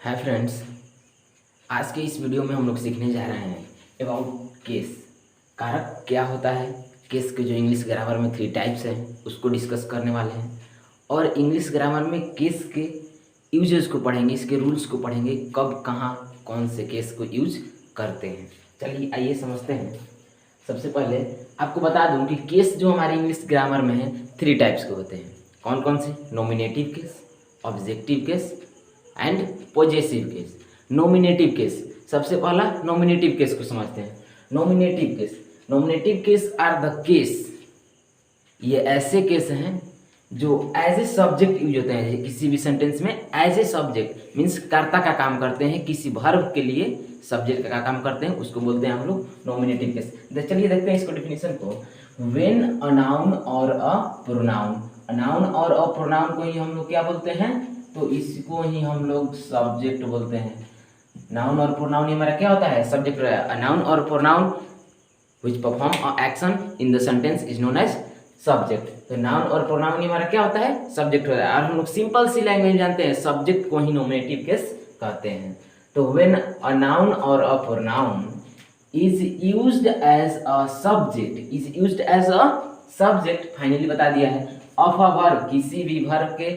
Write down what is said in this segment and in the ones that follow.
Hi friends, आज के इस वीडियो में हम लोग सीखने जा रहे हैं अबाउट केस। कारक क्या होता है, केस के जो इंग्लिश ग्रामर में 3 टाइप्स हैं उसको डिस्कस करने वाले हैं। और इंग्लिश ग्रामर में केस के यूजेस को पढ़ेंगे, इसके रूल्स को पढ़ेंगे, कब कहाँ कौन से केस को यूज करते हैं। चलिए आइए समझते हैं। सबसे पहले आपको बता दूं कि केस जो हमारे इंग्लिश ग्रामर में है 3 टाइप्स के होते हैं। कौन कौन से? Nominative case, objective case and possessive case. Nominative case, सबसे पहला नॉमिनेटिव केस को समझते हैं। Nominative case are the case, ये ऐसे केस हैं जो एज ए सब्जेक्ट यूज होते हैं। किसी भी सेंटेंस में एज ए सब्जेक्ट मीन्स कर्ता का काम करते हैं, किसी वर्ब के लिए सब्जेक्ट का काम करते हैं, उसको बोलते हैं हम लोग नॉमिनेटिव केस। चलिए देखते हैं इसको डेफिनेशन को। व्हेन अ नाउन और अ प्रोनाउन, नाउन और अ प्रोनाउन को ही हम लोग क्या बोलते हैं? तो इसको ही हम लोग सब्जेक्ट बोलते हैं। नाउन और प्रोनाउन हमारा क्या होता है? सब्जेक्ट। नाउन और pronoun which perform an action in the sentence is known as subject। तो नाउन और प्रोनाउन हमारा क्या होता है? सब्जेक्ट होता है। और हम लोग सिंपल सी लैंग्वेज जानते हैं, सब्जेक्ट को ही नॉमिनेटिव केस कहते हैं। तो व्हेन अ नाउन और a pronoun is used as a subject, finally बता दिया है, of a verb, किसी भी वर्ब के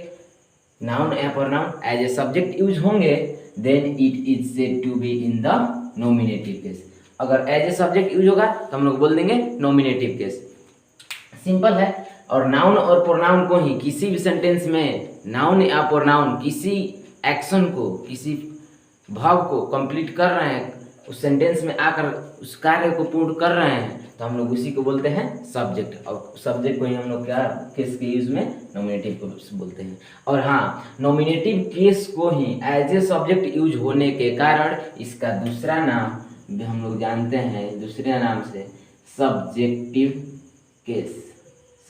नाउन या pronoun as a subject use होंगे, then it is said to be in the nominative case. अगर एज ए सब्जेक्ट यूज होगा तो हम लोग बोल देंगे नॉमिनेटिव केस। सिंपल है। और नाउन और प्रोनाउन को ही किसी भी सेंटेंस में नाउन या प्रोनाउन किसी एक्शन को, किसी भाव को कंप्लीट कर रहे हैं, उस सेंटेंस में आकर उस कार्य को पूर्ण कर रहे हैं, तो हम लोग उसी को बोलते हैं सब्जेक्ट। और सब्जेक्ट को ही हम लोग क्या केस के यूज में नॉमिनेटिव को बोलते हैं। और हाँ, नॉमिनेटिव केस को ही एज ए सब्जेक्ट यूज होने के कारण इसका दूसरा नाम भी हम लोग जानते हैं, दूसरे नाम से सब्जेक्टिव केस।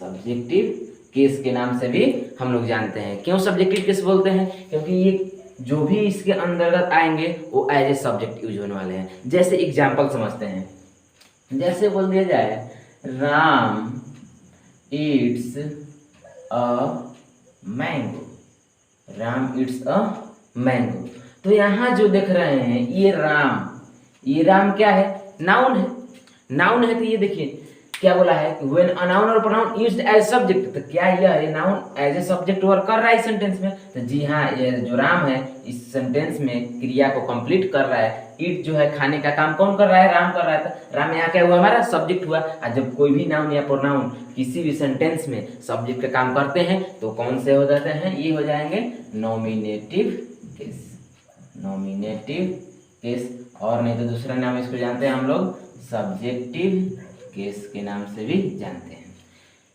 सब्जेक्टिव केस के नाम से भी हम लोग जानते हैं। क्यों सब्जेक्टिव केस बोलते हैं? क्योंकि ये जो भी इसके अंतर्गत आएंगे वो एज ए सब्जेक्ट यूज होने वाले हैं। जैसे एग्जाम्पल समझते हैं, जैसे बोल दिया जाए Ram Yeats a mango, Ram Yeats a mango. तो यहाँ जो देख रहे हैं ये राम क्या है? नाउन है। नाउन है तो ये देखिए क्या बोला है कि व्हेन अ नाउन और प्रोनाउन यूज्ड एज सब्जेक्ट, तो क्या यह noun as a subject work कर रहा है इस सेंटेंस में? तो जी हाँ, ये जो राम है इस सेंटेंस में क्रिया को कंप्लीट कर रहा है। ईट जो है खाने का काम कौन कर रहा है? राम कर रहा है। तो राम यहाँ क्या हुआ? हमारा सब्जेक्ट हुआ। और जब कोई भी नाउन या प्रोनाउन किसी भी सेंटेंस में सब्जेक्ट का काम करते हैं तो कौन से हो जाते हैं? ये हो जाएंगे नॉमिनेटिव केस। नॉमिनेटिव केस, और नहीं तो दूसरा नाम इसको जानते हैं हम लोग सब्जेक्टिव केस के नाम से भी जानते हैं।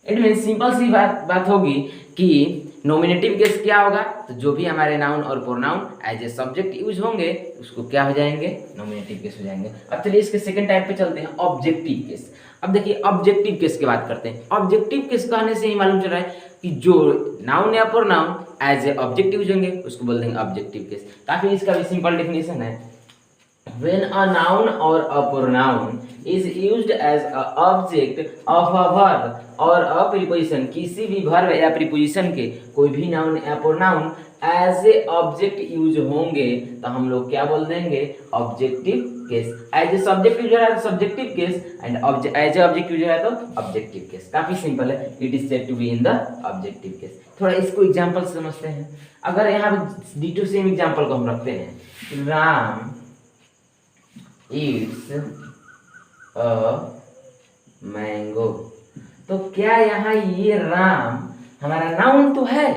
इट मीन सिंपल सी बात होगी कि नॉमिनेटिव केस क्या होगा? तो जो भी हमारे नाउन और pronoun as a subject use होंगे उसको क्या हो जाएंगे? नॉमिनेटिव केस हो जाएंगे। अब चलिए इसके सेकंड टाइप पे चलते हैं, ऑब्जेक्टिव केस। अब देखिए ऑब्जेक्टिव केस की बात करते हैं। ऑब्जेक्टिव केस कहने से ही मालूम चल रहा है कि जो नाउन या प्रोनाउन एज ए ऑब्जेक्ट यूज होंगे उसको बोल देंगे ऑब्जेक्टिव केस। काफी इसका भी सिंपल डेफिनेशन है। When a noun or a pronoun is used as a object of a verb or a preposition, किसी भी verb या preposition के कोई भी noun या pronoun as a object use होंगे तो हम लोग क्या बोल देंगे? Objective case. As a subject use हो रहा है तो subjective case, and as A object use हो रहा है तो ऑब्जेक्टिव केस। काफी सिंपल है। It is said to be in the objective case. थोड़ा इसको एग्जांपल से समझते हैं। अगर यहाँ पे डिटो सेम एग्जांपल को हम रखते हैं, राम ईट्स अ मैंगो, तो क्या यहाँ ये राम हमारा नाउन तो है,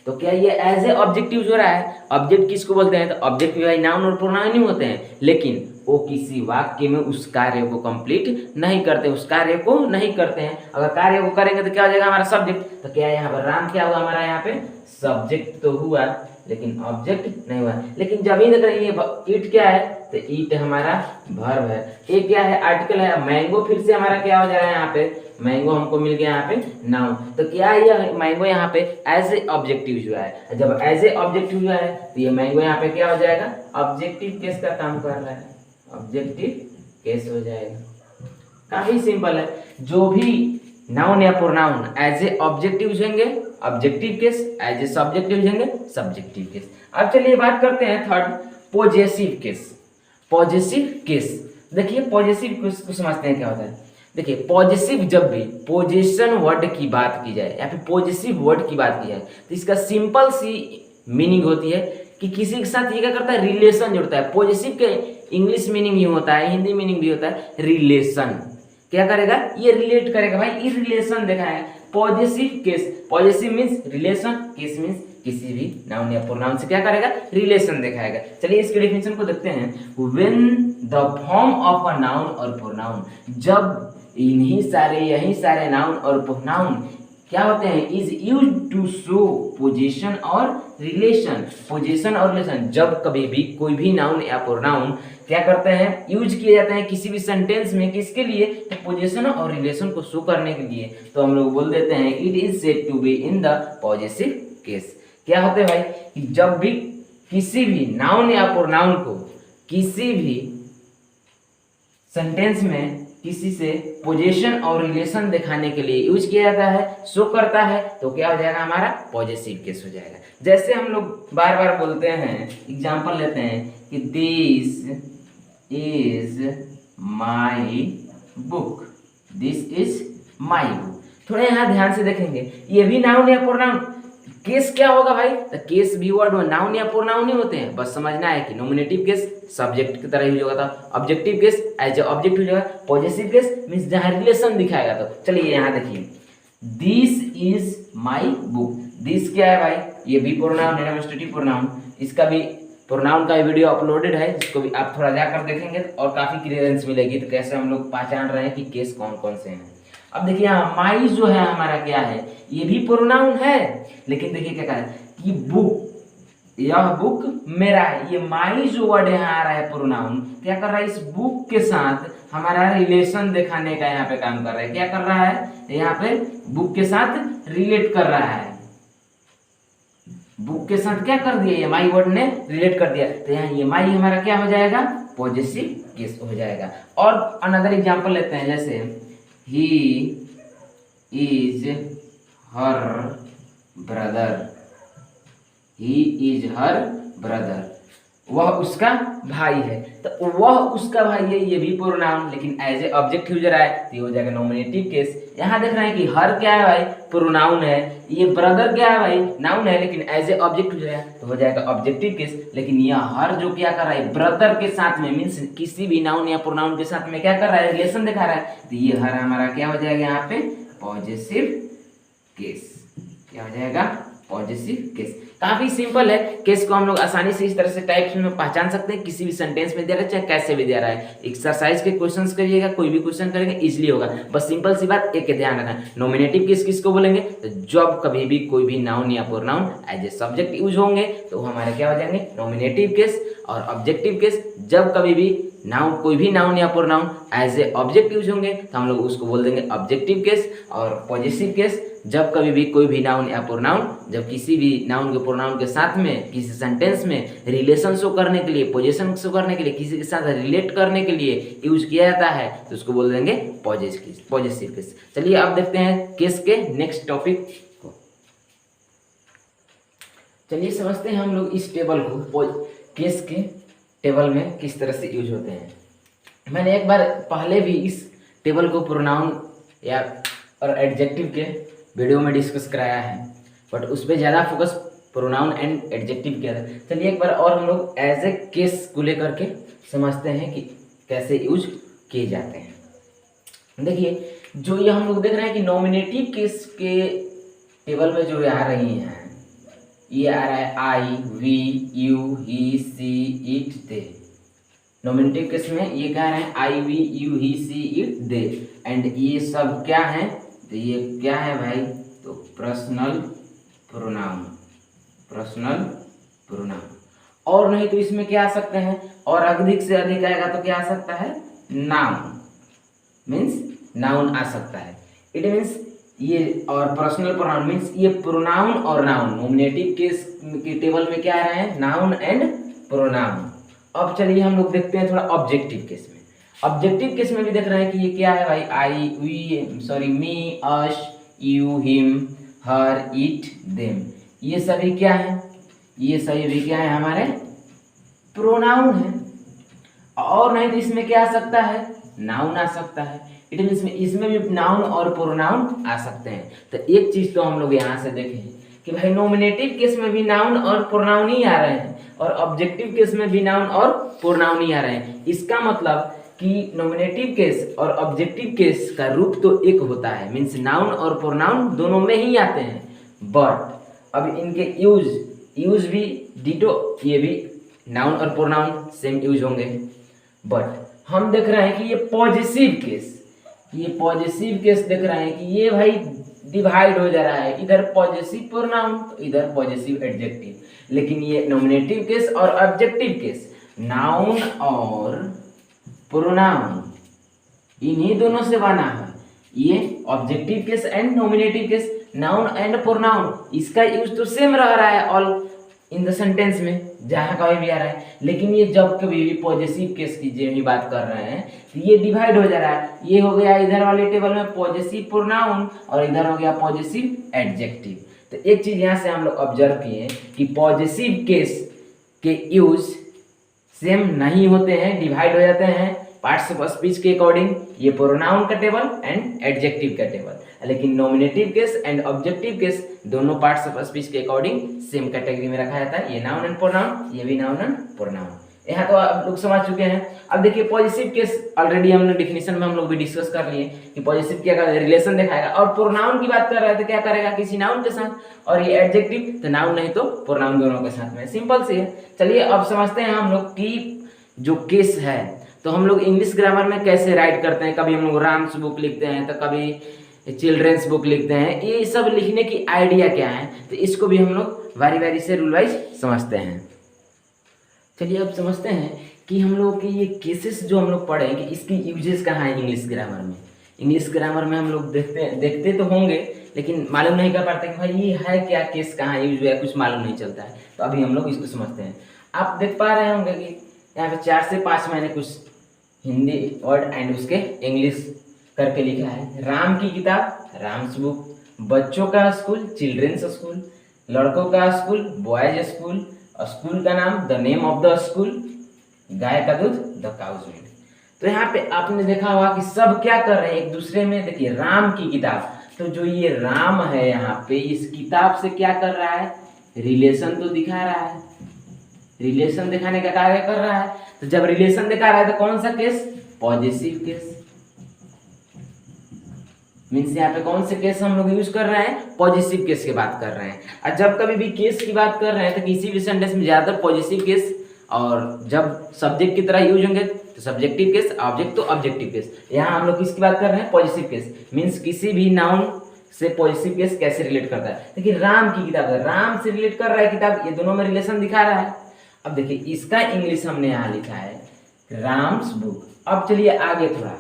तो क्या ये एज ए ऑब्जेक्ट यूज हो रहा है? ऑब्जेक्ट किसको बोलते हैं? तो ऑब्जेक्ट भी नाउन और प्रोनाउन ही होते हैं, लेकिन वो किसी वाक्य में उस कार्य को कंप्लीट नहीं करते, उस कार्य को नहीं करते हैं। अगर कार्य को करेंगे तो क्या हो जाएगा? हमारा सब्जेक्ट। तो क्या यहाँ पर राम क्या हुआ? हमारा यहाँ पे सब्जेक्ट तो हुआ लेकिन ऑब्जेक्ट नहीं हुआ। लेकिन जब ही देख रहे हैं ईट क्या है? तो ईट हमारा वर्ब है। ये क्या है? आर्टिकल है। मैंगो फिर से हमारा क्या हो जा रहा है? यहाँ पे मैंगो हमको मिल गया यहाँ पे नाउन। तो क्या यह मैंगो यहाँ पे एज ए ऑब्जेक्टिव यूज हुआ है? जब एज ए ऑब्जेक्टिव हुआ है तो ये मैंगो यहाँ पे क्या हो जाएगा? ऑब्जेक्टिव केस का काम कर रहा है, ऑब्जेक्टिव केस हो जाएगा। काफी सिंपल है। जो भी नाउन या प्रोनाउन एज ए ऑब्जेक्ट यूज होंगे objective case, as a subject use होंगे सब्जेक्टिव केस। अब चलिए बात करते हैं third possessive case. Possessive case, देखिए पॉजेसिव केस को समझते हैं क्या होता है। देखिए पॉजेसिव, जब भी पोजेशन वर्ड की बात की जाए या फिर पॉजेसिव वर्ड की बात की जाए तो इसका सिंपल सी मीनिंग होती है कि किसी के साथ ये क्या करता है, रिलेशन जोड़ता है। पॉजेसिव के इंग्लिश मीनिंग ही होता है, हिंदी मीनिंग भी होता है रिलेशन। क्या करेगा, ये रिलेट करेगा भाई, ये रिलेशन दिखाएगा। Possessive case, possessive means relation, case means किसी भी नाउन या प्रोनाउन से क्या करेगा, रिलेशन दिखाएगा। चलिए इसके डेफिनेशन को देखते हैं। When the form of a noun और प्रोनाउन, जब यही सारे नाउन और प्रोनाउन क्या होते हैं, is use to show position और रिलेशन। पोजीशन और रिलेशन, जब कभी भी कोई भी नाउन या प्रोनाउन क्या करते हैं, यूज किए जाते हैं किसी भी सेंटेंस में, किसके लिए, तो पोजीशन और रिलेशन को शो करने के लिए, तो हम लोग बोल देते हैं it is said to be in the possessive case. क्या होते हैं भाई, कि जब भी किसी भी नाउन या प्रोनाउन को किसी भी सेंटेंस में किसी से पोजीशन और रिलेशन दिखाने के लिए यूज किया जाता है, शो करता है, तो क्या हो जाएगा, हमारा पॉजेसिव केस हो जाएगा। जैसे हम लोग बार बार बोलते हैं, एग्जांपल लेते हैं कि this is my book, this is my book. थोड़ा यहाँ ध्यान से देखेंगे, ये भी नाउन या प्रोनाउन। केस क्या होगा भाई, तो केस भी वर्ड में नाउन या प्रोनाउन ही होते हैं। बस समझना है कि नॉमिनेटिव केस सब्जेक्ट की तरह यूज होगा था, ऑब्जेक्टिव केस एज ए ऑब्जेक्ट यूज होगा, पॉजेसिव केस मींस जहां रिलेशन दिखाएगा। तो चलिए यहाँ देखिए, this is my book. This क्या है भाई, ये भी प्रोनाउन है, डेमोन्स्ट्रेटिव प्रोनाउन। इसका भी प्रोनाउन का वीडियो अपलोडेड है, जिसको भी आप थोड़ा जाकर देखेंगे और काफी क्लियरेंस मिलेगी, तो कैसे हम लोग पहचान रहे हैं कि केस कौन कौन से हैं। अब देखिए यहाँ माई जो है हमारा क्या है, ये भी प्रोनाउन है, लेकिन देखिए क्या कहा है कि बुक, यह बुक मेरा है। ये माई जो वर्ड यहाँ आ रहा है प्रोनाउन, क्या कर रहा है, इस बुक के साथ हमारा रिलेशन दिखाने का यहाँ पे काम कर रहा है। क्या कर रहा है, यहाँ पे बुक के साथ रिलेट कर रहा है। बुक के साथ क्या कर दिया, ये माई वर्ड ने रिलेट कर दिया, तो यहाँ ये माई हमारा क्या हो जाएगा, पॉजेसिव केस हो जाएगा। और अनदर एग्जांपल लेते हैं, जैसे he is her brother, he is her brother, वह उसका भाई है। तो वह उसका भाई है, ये भी प्रोनाउन, लेकिन एज ए ऑब्जेक्ट यूज रहा है, तो ये हो जाएगा नॉमिनेटिव केस। यहाँ देख रहे हैं कि हर क्या है भाई, प्रोनाउन है, ये ब्रदर क्या है भाई, नाउन है, लेकिन एज ए ऑब्जेक्ट यूज रहा है, तो हो जाएगा ऑब्जेक्टिव केस। लेकिन यह हर जो क्या कर रहा है, ब्रदर के साथ में मीन्स किसी भी नाउन या प्रोनाउन के साथ में क्या कर रहा है, रिलेशन दिखा रहा है, तो ये हर हमारा क्या हो जाएगा यहाँ पे, पॉजेसिव केस। क्या हो जाएगा, पॉजेसिव केस। काफी सिंपल है, केस को हम लोग आसानी से इस तरह से टाइप्स में पहचान सकते हैं। किसी भी सेंटेंस में दे रहा है, चाहे कैसे भी दे रहा है। एक्सरसाइज के क्वेश्चंस करिएगा, कोई भी क्वेश्चन करेंगे इजीली होगा। बस सिंपल सी बात एक ध्यान रखना, नॉमिनेटिव केस किसको बोलेंगे, तो जब कभी भी कोई भी नाउन या pronoun as a subject use होंगे तो हमारे क्या हो जाएंगे, नॉमिनेटिव केस। और ऑब्जेक्टिव केस, जब कभी भी नाउन, कोई भी नाउन या प्रोनाउन एज ए ऑब्जेक्ट यूज होंगे तो हम लोग उसको बोल देंगे ऑब्जेक्टिव केस। और पॉजेसिव केस, जब कभी भी कोई भी नाउन या प्रोनाउन, जब किसी भी नाउन के प्रोनाउन के साथ में किसी सेंटेंस में रिलेशन शो करने के लिए, पोजीशन शो करने के लिए, किसी के साथ रिलेट करने के लिए यूज किया जाता है, तो उसको बोल देंगे पॉजेसिव केस। चलिए अब देखते हैं केस के नेक्स्ट टॉपिक को। चलिए समझते हैं हम लोग इस टेबल को, केस के टेबल में किस तरह से यूज होते हैं। मैंने एक बार पहले भी इस टेबल को प्रोनाउन या और एडजेक्टिव के वीडियो में डिस्कस कराया है, बट उस पर ज़्यादा फोकस प्रोनाउन एंड एडजेक्टिव किया था। चलिए एक बार और हम लोग एज ए केस को लेकर के समझते हैं कि कैसे यूज किए जाते हैं। देखिए जो ये हम लोग देख रहे हैं कि नॉमिनेटिव केस के टेबल में जो आ रही हैं, ये आ रहा है I, we, you, he, she, it, they. Nominative case में ये क्या है, I, we, you, he, she, it, they. And ये सब क्या है, तो ये क्या है भाई, तो पर्सनल प्रोनाउन, पर्सनल प्रोनाउन। और नहीं तो इसमें क्या आ सकते हैं, और अधिक से अधिक आएगा तो क्या आ सकता है, नाउन, मीन्स नाउन आ सकता है। इट मीन्स ये, और पर्सनल प्रोनाउन मीन्स ये प्रोनाउन और नाउन। नॉमिनेटिव केस के टेबल में क्या आ रहे हैं, नाउन एंड प्रोनाउन। अब चलिए हम लोग देखते हैं थोड़ा ऑब्जेक्टिव केस में। ऑब्जेक्टिव केस में भी देख रहे हैं कि ये क्या है भाई, I, we, sorry, me, us, you, him, her, it, them. ये सभी क्या है, ये सभी भी क्या है हमारे प्रोनाउन है, और नहीं तो इसमें क्या आ सकता है, नाउन आ सकता है। इट मीन्स इसमें भी नाउन और प्रोनाउन आ सकते हैं। तो एक चीज तो हम लोग यहाँ से देखें कि भाई नॉमिनेटिव केस में भी नाउन और प्रोनाउन ही आ रहे हैं, और ऑब्जेक्टिव केस में भी नाउन और प्रोनाउन ही आ रहे हैं। इसका मतलब कि नॉमिनेटिव केस और ऑब्जेक्टिव केस का रूप तो एक होता है, मीन्स नाउन और प्रोनाउन दोनों में ही आते हैं। बट अब इनके यूज भी डिटो, ये भी नाउन और प्रोनाउन सेम यूज होंगे। बट हम देख रहे हैं कि ये पॉजिटिव केस देख रहे हैं कि ये भाई डिवाइड हो जा रहा है, इधर पॉजिटिव प्रोनाउन तो इधर पॉजिटिव एडजेक्टिव। लेकिन ये नॉमिनेटिव केस और ऑब्जेक्टिव केस, नाउन और प्रोनाउन इन्हीं दोनों से बना है। ये objective case and nominative case, noun and pronoun, इसका यूज तो सेम रह रहा है ऑल इन द सेंटेंस में, जहां कहीं भी आ रहा है। लेकिन ये जब कभी भी पॉजिटिव केस की जो भी बात कर रहे हैं तो ये डिवाइड हो जा रहा है। ये हो गया इधर वाले टेबल में पॉजिटिव प्रोनाउन और इधर हो गया पॉजिटिव एडजेक्टिव। तो एक चीज यहाँ से हम लोग ऑब्जर्व किए कि पॉजिटिव केस के यूज सेम नहीं होते हैं, डिवाइड हो जाते हैं पार्ट्स ऑफ स्पीच के अकॉर्डिंग, ये प्रोनाउन का टेबल एंड एडजेक्टिव का टेबल। लेकिन nominative case and objective case दोनों पार्ट्स ऑफ स्पीच के अकॉर्डिंग सेम कैटेगरी में रखा जाता है। ये नाउन एंड प्रोनाउन, ये भी नाउन एंड प्रोनाउन। यहाँ तो आप लोग समझ चुके हैं। अब देखिए पॉजिटिव केस ऑलरेडी हमने डिफिनेशन में हम लोग भी डिस्कस कर लिए कि पॉजिटिव क्या करेगा, रिलेशन दिखाएगा। और प्रोनाउन की बात कर रहे थे, क्या करेगा, किसी नाउन के साथ, और ये एडजेक्टिव तो नाउन नहीं तो प्रोनाउन दोनों के साथ में। सिंपल सी है। चलिए अब समझते हैं हम लोग कि जो केस है तो हम लोग इंग्लिश ग्रामर में कैसे राइट करते हैं। कभी हम लोग राम्स बुक लिखते हैं तो कभी चिल्ड्रंस बुक लिखते हैं। ये सब लिखने की आइडिया क्या है, तो इसको भी हम लोग बारी बारी से रूल वाइज समझते हैं। चलिए अब समझते हैं कि हम लोग के ये केसेस जो हम लोग पढ़ेंगे इसकी यूजेस कहाँ है इंग्लिश ग्रामर में। इंग्लिश ग्रामर में हम लोग देखते तो होंगे, लेकिन मालूम नहीं कर पाते कि भाई ये है क्या, केस कहाँ यूज हुआ है, कुछ मालूम नहीं चलता है। तो अभी हम लोग इसको समझते हैं। आप देख पा रहे होंगे कि यहाँ पे 4 से 5 मैंने कुछ हिंदी वर्ड एंड उसके इंग्लिश करके लिखा है। राम की किताब राम्स बुक, बच्चों का स्कूल चिल्ड्रंस स्कूल, लड़कों का स्कूल बॉयज स्कूल, स्कूल का नाम the name of the school, गाय का दूध द काउज मिल्क। तो यहाँ पे आपने देखा होगा कि सब क्या कर रहे हैं एक दूसरे में। देखिए राम की किताब, तो जो ये राम है यहाँ पे इस किताब से क्या कर रहा है, रिलेशन तो दिखा रहा है, रिलेशन दिखाने का कार्य कर रहा है। तो जब रिलेशन दिखा रहा है तो कौन सा केस, पॉजिटिव केस। मीन्स यहाँ पे कौन से केस हम लोग यूज कर रहे हैं, पॉजिटिव केस की बात कर रहे हैं। और जब कभी भी केस की बात कर रहे हैं तो किसी भी सेंटेंस में ज्यादातर पॉजिटिव केस, और जब सब्जेक्ट की तरह यूज होंगे तो सब्जेक्टिव केस, ऑब्जेक्ट तो ऑब्जेक्टिव केस। यहाँ हम लोग किसकी बात कर रहे हैं, पॉजिटिव केस। मीन्स किसी भी नाउन से पॉजिटिव केस कैसे रिलेट करता है। देखिए राम की किताब है, राम से रिलेट कर रहा है किताब, ये दोनों में रिलेशन दिखा रहा है। अब देखिए इसका इंग्लिश हमने यहाँ लिखा है राम्स बुक। अब चलिए आगे थोड़ा,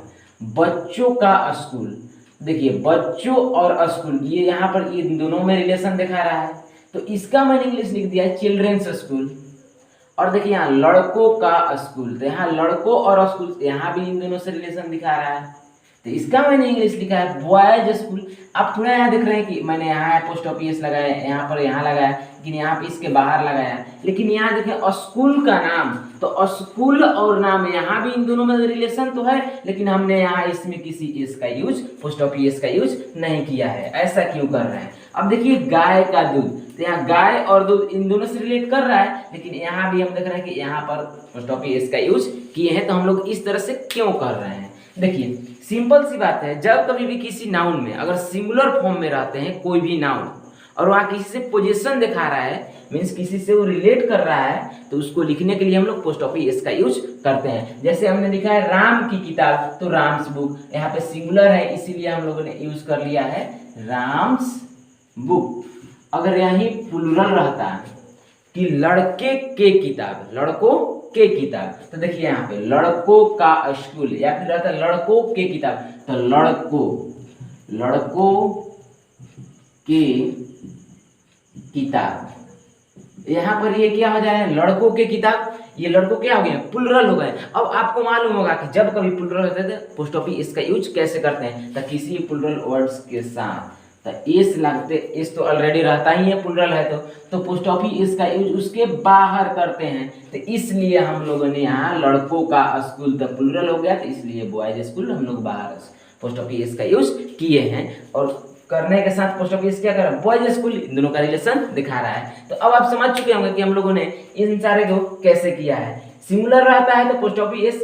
बच्चों का स्कूल। देखिए बच्चों और स्कूल, ये यहाँ पर ये दोनों में रिलेशन दिखा रहा है, तो इसका मैंने इंग्लिश लिख दिया है चिल्ड्रंस स्कूल। और देखिए यहाँ लड़कों का स्कूल, तो यहाँ लड़कों और स्कूल, यहाँ भी इन दोनों से रिलेशन दिखा रहा है, तो इसका मैंने इंग्लिश लिखा है बॉयज स्कूल। आप थोड़ा यहाँ देख रहे हैं कि मैंने यहाँ पोस्ट ऑफिस लगाया, यहाँ पर यहाँ लगाया, लेकिन यहाँ पे इसके बाहर लगाया। लेकिन यहाँ देखें स्कूल का नाम, तो स्कूल और नाम यहाँ भी इन दोनों में रिलेशन तो है, लेकिन हमने यहाँ इसमें किसी एस का यूज, पोस्ट ऑफिस का यूज नहीं किया है। ऐसा क्यों कर रहे हैं। अब देखिए गाय का दूध, तो यहाँ गाय और दूध इन दोनों से रिलेट कर रहा है, लेकिन यहाँ भी हम देख रहे हैं कि यहाँ पर पोस्ट ऑफिस का यूज किए हैं। तो हम लोग इस तरह से क्यों कर रहे हैं, देखिए सिंपल सी बात है। जब कभी भी किसी नाउन में अगर सिंगुलर फॉर्म में रहते हैं कोई भी नाउन, और वहाँ किसी से पोजीशन दिखा रहा है, मीन्स किसी से वो रिलेट कर रहा है, तो उसको लिखने के लिए हम लोग पोस्ट ऑफिस का यूज करते हैं। जैसे हमने लिखा है राम की किताब, तो राम्स बुक, यहाँ पे सिंगुलर है इसीलिए हम लोगों ने यूज कर लिया है राम्स बुक। अगर यहीं प्लूरल रहता है कि लड़के के किताब, लड़कों के किताब, तो देखिए यहाँ पे लड़कों का स्कूल, या फिर रहता है लड़कों के किताब, तो लड़कों के किताब। यहाँ पर ये क्या हो जाए, लड़कों के किताब, ये लड़कों क्या हो गए, प्लूरल हो गए। अब आपको मालूम होगा कि जब कभी प्लूरल होते थे पोस्ट ऑफिस इसका यूज कैसे करते हैं, तो किसी प्लूरल वर्ड्स के साथ तो एस लगते, एस तो ऑलरेडी रहता ही है, प्लूरल है तो पोस्ट ऑफिस का यूज उसके बाहर करते हैं। तो इसलिए हम लोगों ने यहाँ लड़कों का स्कूल तो प्लूरल हो गया, तो इसलिए बॉयज स्कूल हम लोग बाहर पोस्ट ऑफिस का यूज किए हैं। और करने के साथ पोस्ट ऑफिस क्या कर रहा है, बॉयज स्कूल, इन दोनों का रिलेशन दिखा रहा है। तो अब आप समझ चुके होंगे कि हम लोगों ने इन सारे को कैसे किया है। सिंगुलर रहता है तो पोस्ट ऑफिस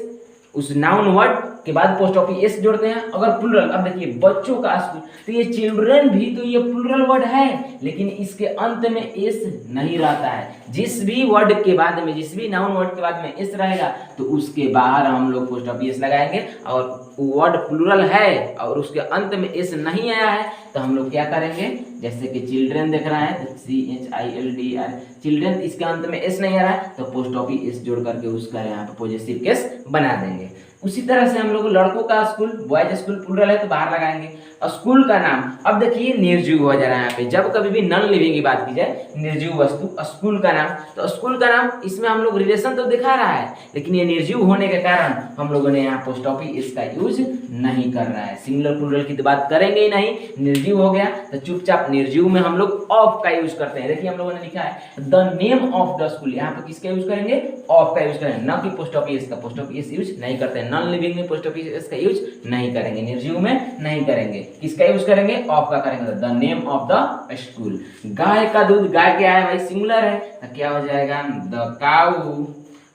उस नाउन वर्ड के बाद पोस्ट ऑफिस जोड़ते हैं। अगर प्लूरल, अब देखिए बच्चों का स्कूल, तो ये चिल्ड्रन भी तो ये प्लूरल वर्ड है, लेकिन इसके अंत में एस नहीं रहता है। जिस भी वर्ड के बाद में, जिस भी नाउन वर्ड के बाद में एस रहेगा तो उसके बाहर हम लोग पोस्ट ऑफिस लगाएंगे। और वर्ड प्लूरल है और उसके अंत में एस नहीं आया है तो हम लोग क्या करेंगे, जैसे कि चिल्ड्रन देख रहा है तो CHILDR चिल्ड्रन, इसके अंत में एस नहीं आ रहा है तो पोस्ट ऑफिस जोड़ करके उसका यहाँ पे पॉजिटिव केस बना देंगे। उसी तरह से हम लोग लड़कों का स्कूल, बॉयज स्कूल प्लूरल है तो बाहर लगाएंगे। स्कूल का नाम, अब देखिए निर्जीव हो जा रहा है यहाँ पे, जब कभी भी नॉन लिविंग की बात की जाए, निर्जीव वस्तु स्कूल का नाम, तो स्कूल का नाम इसमें हम लोग रिलेशन तो दिखा रहा है, लेकिन ये निर्जीव होने के कारण हम लोगों ने यहाँ पोस्ट ऑफिस इसका यूज नहीं कर रहा है। सिंगुलर प्लूरल की तो बात करेंगे ही नहीं, निर्जीव हो गया तो चुपचाप निर्जीव में हम लोग ऑफ का यूज करते हैं। देखिए हम लोगों ने लिखा है the name of the school, यहाँ पे किसका यूज करेंगे, ऑफ का यूज करेंगे, न कि पोस्ट ऑफिस का। पोस्ट ऑफिस यूज नहीं करते हैं, नॉन लिविंग में पोस्ट ऑफिस का यूज नहीं करेंगे, निर्जीव में नहीं करेंगे, किसका यूज करेंगे, ऑफ का करेंगे, the name of the school. गाय का दूध, गाय क्या है भाई, सिंगुलर है तो क्या हो जाएगा, द काऊ।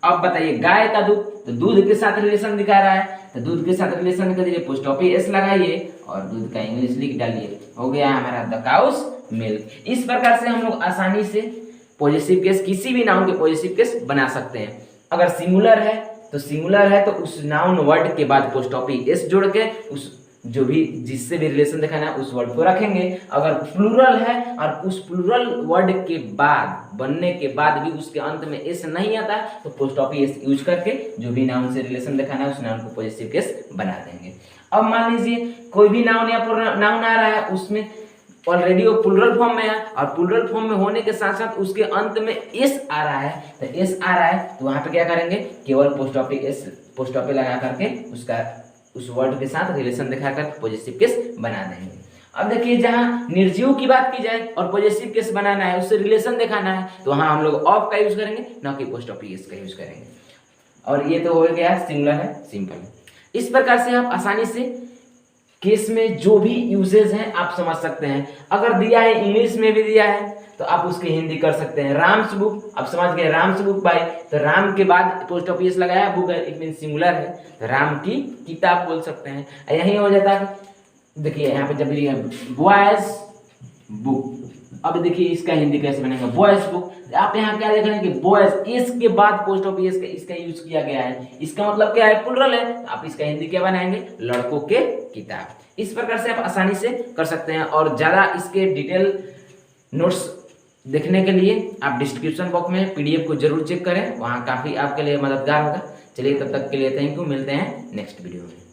अब बताइए गाय का दूध, तो दूध के साथ रिलेशन दिखा रहा है, तो दूध के साथ रिलेशन के लिए पोस्ट ऑफिस लगाइए और दूध का इंग्लिश लिख डालिए, हो गया हमारा द काउस मिल्क। इस प्रकार से हम लोग आसानी से पॉजिटिव केस, किसी भी नाउन के पॉजिटिव केस बना सकते हैं। अगर सिंगुलर है तो उस नाउन वर्ड के बाद पोस्ट ऑफिस जोड़ के उस जो भी जिससे भी रिलेशन दिखाना है उस वर्ड को रखेंगे। अगर प्लूरल है और उस प्लूरल वर्ड के बाद बनने के बाद भी उसके अंत में एस नहीं आता तो पोस्ट ऑफिस यूज करके जो भी नाउन से रिलेशन दिखाना है उस नाउन को पॉजिटिव केस बना देंगे। अब मान लीजिए कोई भी नाउन या नाउन आ रहा है, उसमें ऑलरेडी वो प्लूरल फॉर्म में है और प्लूरल फॉर्म में होने के साथ साथ उसके अंत में एस आ रहा है, तो एस आ रहा है तो वहां पे क्या करेंगे, केवल पोस्ट ऑफिस लगा करके उसका उस वर्ड के साथ रिलेशन दिखाकर पॉजिटिव केस बना देंगे। अब देखिए जहां निर्जीव की बात की जाए और पॉजिटिव केस बनाना है, उससे रिलेशन दिखाना है, तो वहां हम लोग ऑफ का यूज करेंगे, न कि पोस्ट ऑफिस का यूज करेंगे। और ये तो हो गया सिंगुलर है, सिंपल। इस प्रकार से आप आसानी से केस में जो भी यूजेज हैं आप समझ सकते हैं। अगर दिया है इंग्लिश में भी दिया है तो आप उसकी हिंदी कर सकते हैं। राम्स बुक, आप समझ गए, राम्स बुक बाय, तो राम के बाद पोस्ट ऑफिस लगाया, बुक है, इट मीन सिंगुलर है, तो राम की किताब बोल सकते हैं। यही हो जाता है, देखिए यहाँ पे जब लिखा बॉयज बुक, अब देखिए इसका हिंदी कैसे बनेगा, बॉयज बुक। आप यहाँ क्या देख रहे हैं कि बॉयज, इसके बाद पोस्ट ऑफिस का इसका यूज किया गया है, इसका मतलब क्या है, प्लूरल है, तो आप इसका हिंदी क्या बनाएंगे, लड़कों के किताब। इस प्रकार से आप आसानी से कर सकते हैं। और ज्यादा इसके डिटेल नोट्स देखने के लिए आप डिस्क्रिप्शन बॉक्स में PDF को जरूर चेक करें, वहाँ काफ़ी आपके लिए मददगार होगा। चलिए तब तक के लिए थैंक यू, मिलते हैं नेक्स्ट वीडियो में।